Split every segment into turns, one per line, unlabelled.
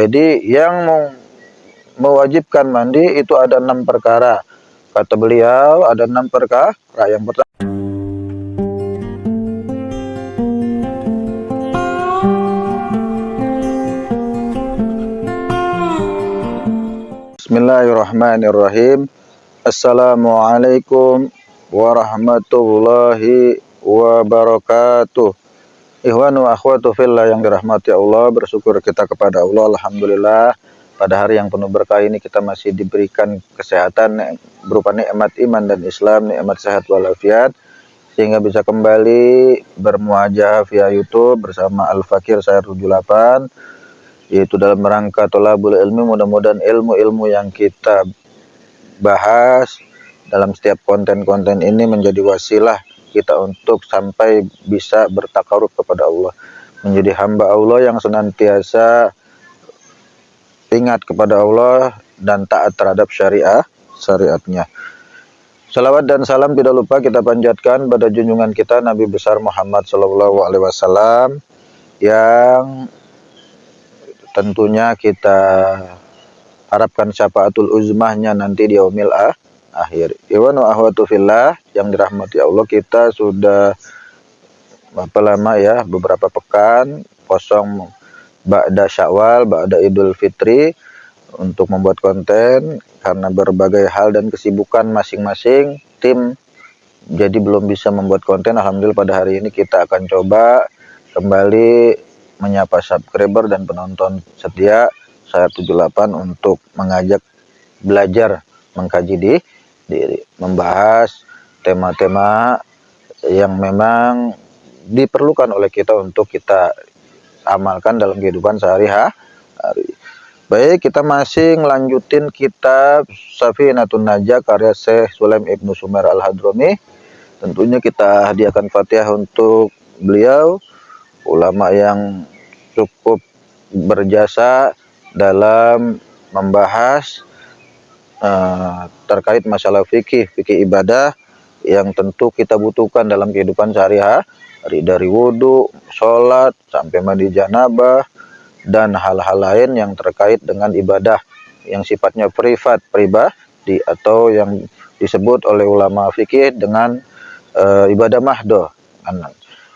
Jadi yang mewajibkan mandi itu ada 6 perkara. Kata beliau ada 6 perkara. Yang pertama, Bismillahirrahmanirrahim. Assalamualaikum warahmatullahi wabarakatuh. Ikhwan wa akhwatu fillah yang dirahmati Allah, bersyukur kita kepada Allah. Alhamdulillah, pada hari yang penuh berkah ini kita masih diberikan kesehatan berupa nikmat iman dan Islam, nikmat sehat walafiat, sehingga bisa kembali bermuajah via YouTube bersama Al-Fakir Sayar 78, yaitu dalam rangka thalabul ilmi. Mudah-mudahan ilmu-ilmu yang kita bahas dalam setiap konten-konten ini menjadi wasilah kita untuk sampai bisa bertakarub kepada Allah, menjadi hamba Allah yang senantiasa ingat kepada Allah dan taat terhadap syariatnya. Salawat dan salam tidak lupa kita panjatkan pada junjungan kita Nabi besar Muhammad SAW, yang tentunya kita harapkan syafaatul uzmahnya nanti di yaumil akhir. Iwan wa ahwatu fillah yang dirahmati Allah, kita sudah berapa lama ya, beberapa pekan kosong ba'da Syawal, ba'da Idul Fitri untuk membuat konten karena berbagai hal dan kesibukan masing-masing tim, jadi belum bisa membuat konten. Alhamdulillah pada hari ini kita akan coba kembali menyapa subscriber dan penonton setia Sayar 78 untuk mengajak belajar mengkaji diri, membahas tema-tema yang memang diperlukan oleh kita untuk kita amalkan dalam kehidupan sehari-hari. Baik, kita masih melanjutin kitab Safinatun Najah karya Syekh Sulaim Ibnu Sumer Al-Hadrami. Tentunya kita hadiahkan Fatihah untuk beliau, ulama yang cukup berjasa dalam membahas terkait masalah fikih ibadah yang tentu kita butuhkan dalam kehidupan sehari-hari, dari wudhu, sholat, sampai mandi janabah, dan hal-hal lain yang terkait dengan ibadah yang sifatnya pribadi atau yang disebut oleh ulama fikih dengan ibadah mahdoh.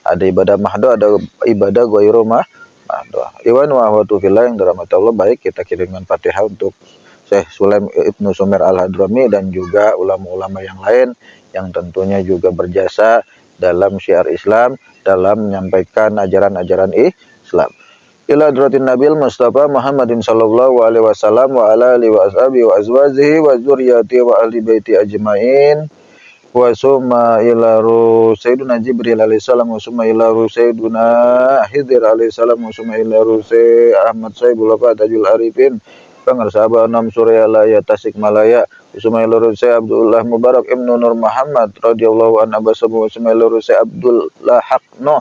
Ada ibadah mahdoh, ada ibadah ghairu mahdoh. Iwan wa ahwatu fillah yang dirahmati Allah, baik kita kirimkan Fatihah untuk Syekh Sulaim Ibnu Sumer Al-Hadrami dan juga ulama-ulama yang lain yang tentunya juga berjasa dalam syiar Islam, dalam menyampaikan ajaran-ajaran Islam. Ila hadratin Nabil Mustafa Muhammadin sallallahu alaihi wasallam wa ala alihi wa ashabihi wa azwajihi wa dzurriyyatihi wa ahli baiti ajmain. Wa summa ila Sayyiduna Jibril alaihi salam wa summa ila Sayyiduna Khidir alaihi salam wa summa ila Ahmad Saibul Fatajul Arifin Pangarsaba 6 Surya Laya Tasik Malaya wa summa ila Abdullah Mubarak Ibnu Nur Muhammad radhiyallahu an abasabu wa summa ila Abdullah Haqno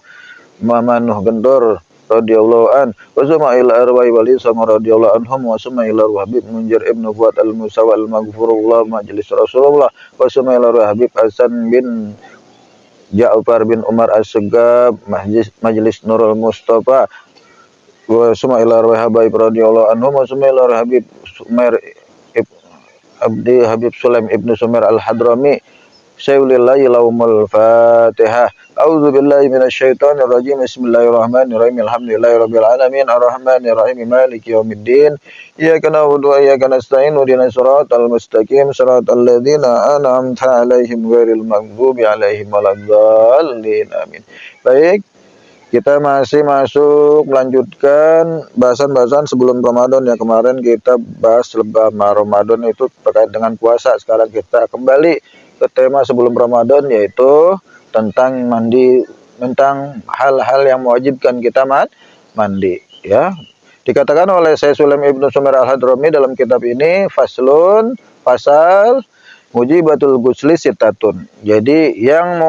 Mamanuh Gendor radhiyallahu an wa summa ila arwai wali sama radhiyallahu anhum wa summa ila Habib Munjir Ibnu Fuad al-Musawa al-Maghfurullah majelis Rasulullah wa summa ila Habib Hasan bin Ja'far bin Umar As-Segab majelis Nurul Mustafa wa summa ila Habaib radhiyallahu anhum wa summa ila Habib Sumer Abdi Habib Sulaim Ibnu Sumer Al-Hadrami Syai'ulillahi laumul Fatihah. A'udzu billahi minasyaitonir rajim. Bismillahirrahmanirrahim. Alhamdulillahirabbil alamin arrahmanirrahim maliki yaumiddin. Iyyaka na'budu wa iyyaka nasta'in. Ihdinas siratal mustaqim siratal ladzina an'amta 'alaihim ghairil maghdubi 'alaihim waladdallin. Amin. Baik, kita masih melanjutkan bahasan-bahasan sebelum Ramadan. Yang kemarin kita bahas selama Ramadan itu terkait dengan puasa. Sekarang kita kembali ke tema sebelum Ramadan, yaitu tentang mandi, tentang hal-hal yang mewajibkan kita mandi ya. Dikatakan oleh Syekh Sulaim Ibnu Sumer Al-Hadrami dalam kitab ini, faslun, pasal mujibatul ghusli sittatun. Jadi yang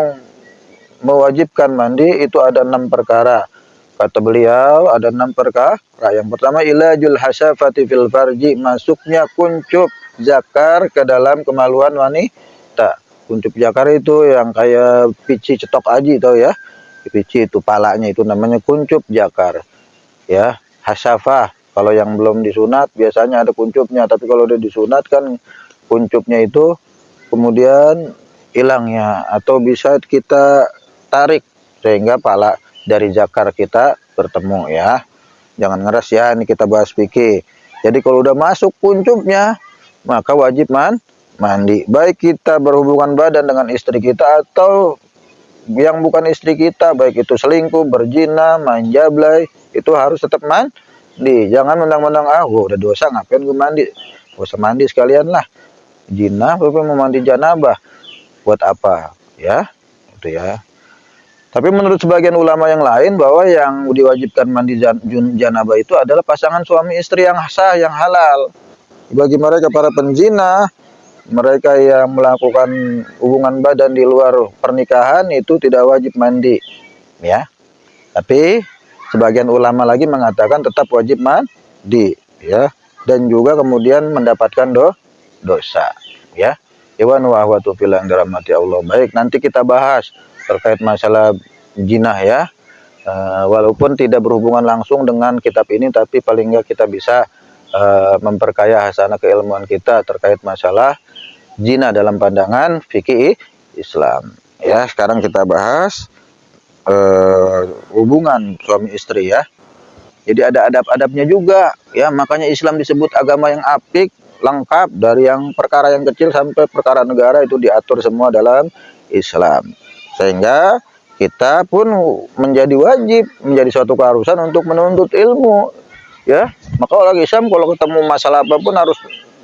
mewajibkan mandi itu ada 6 perkara. Kata beliau ada 6 perkara. Yang pertama, ilajul hasyafati fil farji, masuknya kuncup zakar ke dalam kemaluan wanita. Kuncup zakar itu yang kayak pici cetok aji, tau ya, pici itu palanya, itu namanya kuncup zakar ya. Hasyafah Kalau yang belum disunat biasanya ada kuncupnya, tapi kalau udah disunat kan kuncupnya itu kemudian hilangnya, atau bisa kita tarik sehingga pala dari zakar kita bertemu ya. Jangan ngeres ya, ini kita bahas fikih. Jadi kalau udah masuk kuncupnya maka wajib mandi. Baik kita berhubungan badan dengan istri kita atau yang bukan istri kita, baik itu selingkuh, berzina, main jablay, itu harus tetap mandi. Jangan menang-menang, gua udah dosa ngapain gue mandi, gak usah mandi sekalian lah. Zina tapi mau mandi janabah buat apa ya, itu ya. Tapi menurut sebagian ulama yang lain bahwa yang diwajibkan mandi janabah itu adalah pasangan suami istri yang sah, yang halal. Bagi mereka para penzina, mereka yang melakukan hubungan badan di luar pernikahan itu tidak wajib mandi ya. Tapi sebagian ulama lagi mengatakan tetap wajib mandi ya, dan juga kemudian mendapatkan dosa ya. Iwan wa ahwatu fillah yang dirahmati Allah. Baik, nanti kita bahas terkait masalah jinah ya. Walaupun tidak berhubungan langsung dengan kitab ini, tapi paling nggak kita bisa memperkaya hasanah keilmuan kita terkait masalah zina dalam pandangan fikih Islam ya. Sekarang kita bahas hubungan suami istri ya. Jadi ada adab-adabnya juga ya, makanya Islam disebut agama yang apik, lengkap, dari yang perkara yang kecil sampai perkara negara itu diatur semua dalam Islam. Sehingga kita pun menjadi wajib, menjadi suatu keharusan untuk menuntut ilmu ya. Maka orang Islam kalau ketemu masalah apapun harus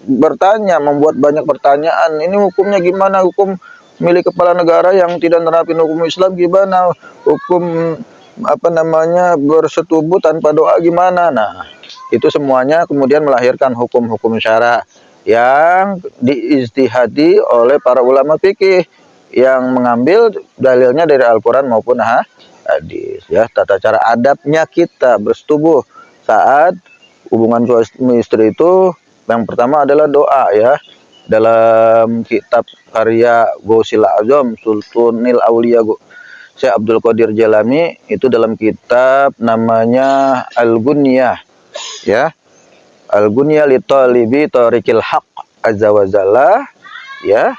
bertanya, membuat banyak pertanyaan. Ini hukumnya gimana? Hukum milik kepala negara yang tidak nerapin hukum Islam gimana? Hukum bersetubuh tanpa doa gimana? Nah, itu semuanya kemudian melahirkan hukum-hukum syara yang diijtihadi oleh para ulama fikih yang mengambil dalilnya dari Al-Quran maupun hadis ya. Tata cara adabnya kita bersetubuh saat hubungan suami istri itu yang pertama adalah doa ya. Dalam kitab karya Gausil Azam Sultanil Aulia Syekh Abdul Qadir Jalami, itu dalam kitab namanya Al-Gunyah ya. Al-Gunyah li talibi tariqil haq azza wa jalla ya,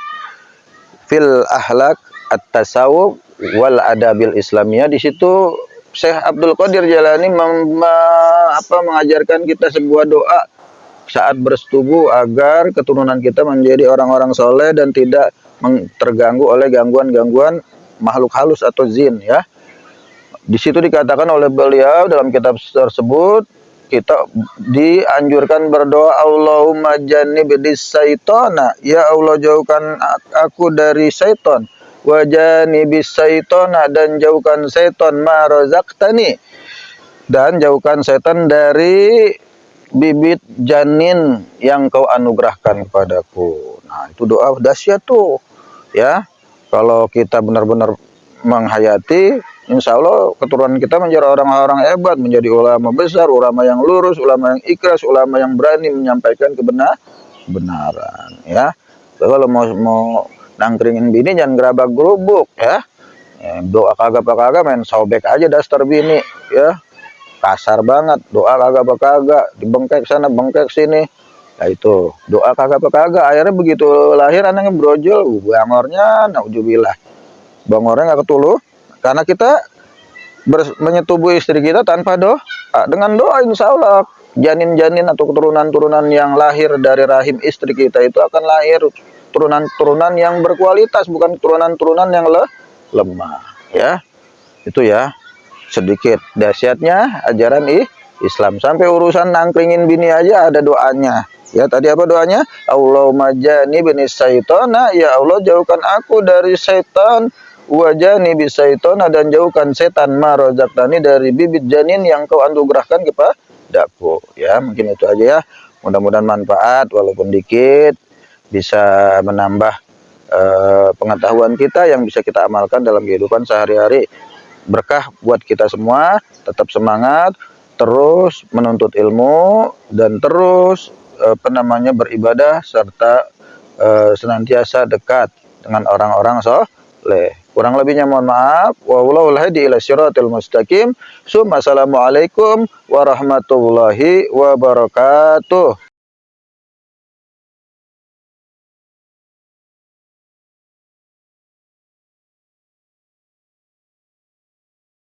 fil ahlak at-tasawuf wal adabil islamiyah. Di situ Syekh Abdul Qadir Jalani mengajarkan kita sebuah doa saat bersetubuh agar keturunan kita menjadi orang-orang soleh dan tidak terganggu oleh gangguan-gangguan makhluk halus atau jin ya. Di situ dikatakan oleh beliau dalam kitab tersebut, kita dianjurkan berdoa, Allahumma jannibnis syaitana, ya Allah jauhkan aku dari syaitan, wa jannibis syaitana, dan jauhkan syaitan ma razaqtani, dan jauhkan setan dari bibit janin yang kau anugerahkan kepadaku. Nah, itu doa dahsyat tuh ya. Kalau kita benar-benar menghayati, insya Allah keturunan kita menjadi orang-orang hebat, menjadi ulama besar, ulama yang lurus, ulama yang ikhlas, ulama yang berani menyampaikan kebenaran ya. Kalau mau nangkringin bini jangan gerabak gerubuk ya. Doa kagak main sobek aja dasar bini ya. Kasar banget, doa kagak dibengkek sana bengkek sini. Nah itu doa kagak akhirnya begitu lahir anaknya brojol, bangornya naudzubillah, bangornya nggak ketuluh karena kita menyetubuhi istri kita tanpa doa. Dengan doa insya Allah janin-janin atau keturunan-turunan yang lahir dari rahim istri kita itu akan lahir turunan-turunan yang berkualitas, bukan turunan-turunan yang lemah ya. Itu ya sedikit dahsyatnya ajaran Islam. Sampai urusan nangkringin bini aja ada doanya ya. Tadi apa doanya? Allahumma jannibnis syaitana, ya Allah jauhkan aku dari setan, wa jannibis syaitana, dan jauhkan setan ma razaqtani, dari bibit janin yang kau anugerahkan kepadaku ya. Mungkin itu aja ya, mudah-mudahan manfaat walaupun dikit, bisa menambah pengetahuan kita yang bisa kita amalkan dalam kehidupan sehari-hari. Berkah buat kita semua, tetap semangat, terus menuntut ilmu, dan terus beribadah serta senantiasa dekat dengan orang-orang soleh. Kurang lebihnya mohon maaf. Wallahul hadi ila siratal mustaqim. Assalamualaikum warahmatullahi wabarakatuh.